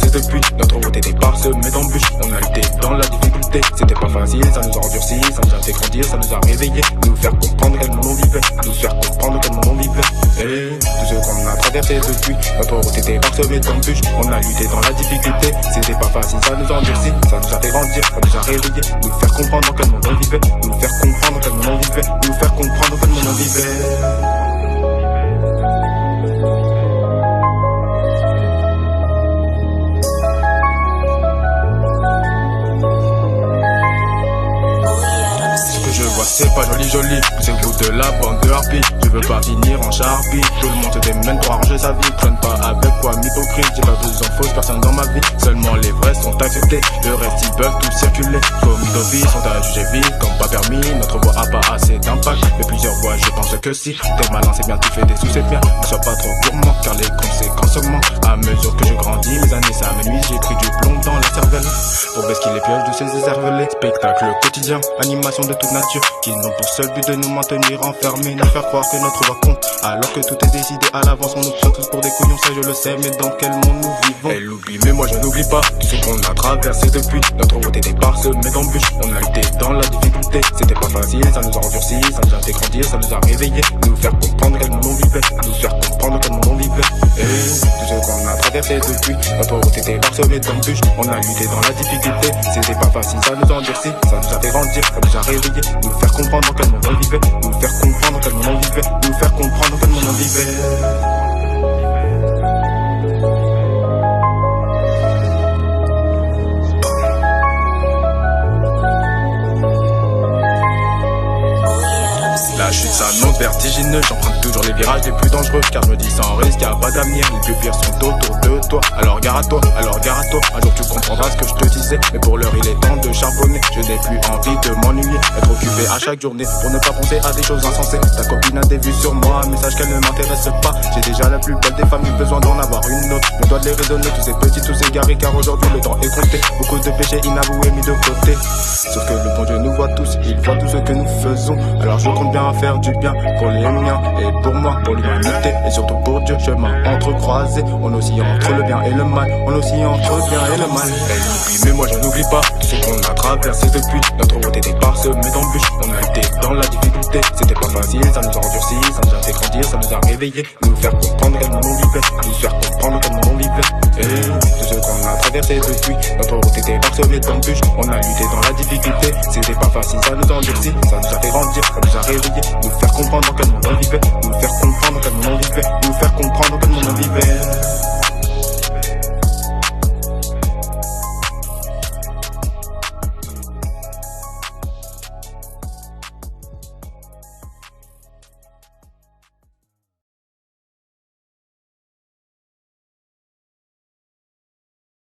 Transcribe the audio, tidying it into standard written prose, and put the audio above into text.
traversé depuis. Notre route était parsemée d'embûches. On a lutté dans la difficulté. C'était pas facile, ça nous a endurci, ça nous a fait grandir, ça nous a réveillés. Nous faire comprendre quel monde on vivait. Nous faire comprendre quel monde on vivait. Et tout ce qu'on a traversé depuis. Notre route était parsemée d'embûches. On a lutté dans la difficulté. C'était pas facile, ça nous a endurci, ça nous a fait grandir, ça nous a réveillés. Nous faire comprendre quel monde on vivait. Nous faire comprendre quel monde on vivait. Nous faire comprendre quel monde on vivait. C'est pas joli, c'est le goût de la bande de harpies. Je veux pas finir en charpie. Tout le monde se démène pour arranger sa vie. Traîne pas avec quoi, hypocrite. J'ai pas besoin de fausses personnes dans ma vie. Seulement les vrais sont acceptés. Le reste ils peuvent tout circuler. Comme d'office sont à juger vite, comme pas permis. Notre voix a pas assez d'impact. Mais plusieurs voix, je pense que si. T'es malin, c'est bien, tu fais des sous, c'est bien. Ne sois pas trop gourmand, car les conséquences augmentent. À mesure que je grandis, mes années s'amenuisent. J'ai pris du plomb dans la cervelle. Pour basquer les pièges de ces écervelés. Spectacle quotidien, animation de toute nature. Qui n'ont pour seul but de nous maintenir enfermés, nous faire croire que notre voix compte. Alors que tout est décidé à l'avance, on nous prend tous pour des couillons, ça je le sais, mais dans quel monde nous vivons? Elle oublie, mais moi je n'oublie pas tout ce qu'on a traversé depuis. Notre route était parsemée d'embûches, on a lutté dans la difficulté. C'était pas facile, ça nous a endurci, ça nous a fait grandir, ça nous a réveillés. Nous faire comprendre quel monde on vivait, nous faire comprendre quel monde on vivait. Et tout ce qu'on a traversé depuis. Notre route était parsemée d'embûches, on a lutté dans la difficulté. C'était pas facile, ça nous a endurci, ça nous a fait grandir, ça nous a réveillés. Nous faire comprendre quel monde on vivait, nous faire comprendre quel monde on vivait, nous faire comprendre quel monde on vivait. La chute s'annonce vertigineuse, j'emprunte toujours les virages les plus dangereux. Car je me dis sans risque, y'a pas d'avenir, les plus pires sont autour de toi. Alors gare à toi, alors gare à toi, un jour tu comprendras ce que je te disais. Mais pour l'heure il est temps de charbonner, je n'ai plus envie de m'ennuyer. Être occupé à chaque journée pour ne pas penser à des choses insensées. Ta copine a des vues sur moi, un message qu'elle ne m'intéresse pas. J'ai déjà la plus belle des femmes, j'ai besoin d'en avoir une autre. Je dois les raisonner, tous ces petits, tous ces garés, car aujourd'hui le temps est compté. Beaucoup de péchés inavoués mis de côté. Sauf que le bon Dieu nous voit tous, il voit tout ce que nous faisons. Alors je compte bien faire du bien pour les miens et pour moi, pour l'humanité et surtout pour Dieu. Chemin entrecroisé, on oscille entre le bien et le mal, on oscille entre le bien et le mal. Elle oublie, mais moi je n'oublie pas tout ce qu'on a traversé depuis. Notre route était parsemée d'embûches, on a lutté dans la difficulté. C'était pas facile, ça nous a endurci, ça nous a fait grandir, ça nous a réveillés. Nous faire comprendre quel monde on vivait, nous faire comprendre quel monde on vivait. Et tout ce qu'on a traversé depuis. Notre route était parsemée d'embûches, on a lutté dans la difficulté. C'était pas facile, ça nous a endurci, ça nous a fait grandir, ça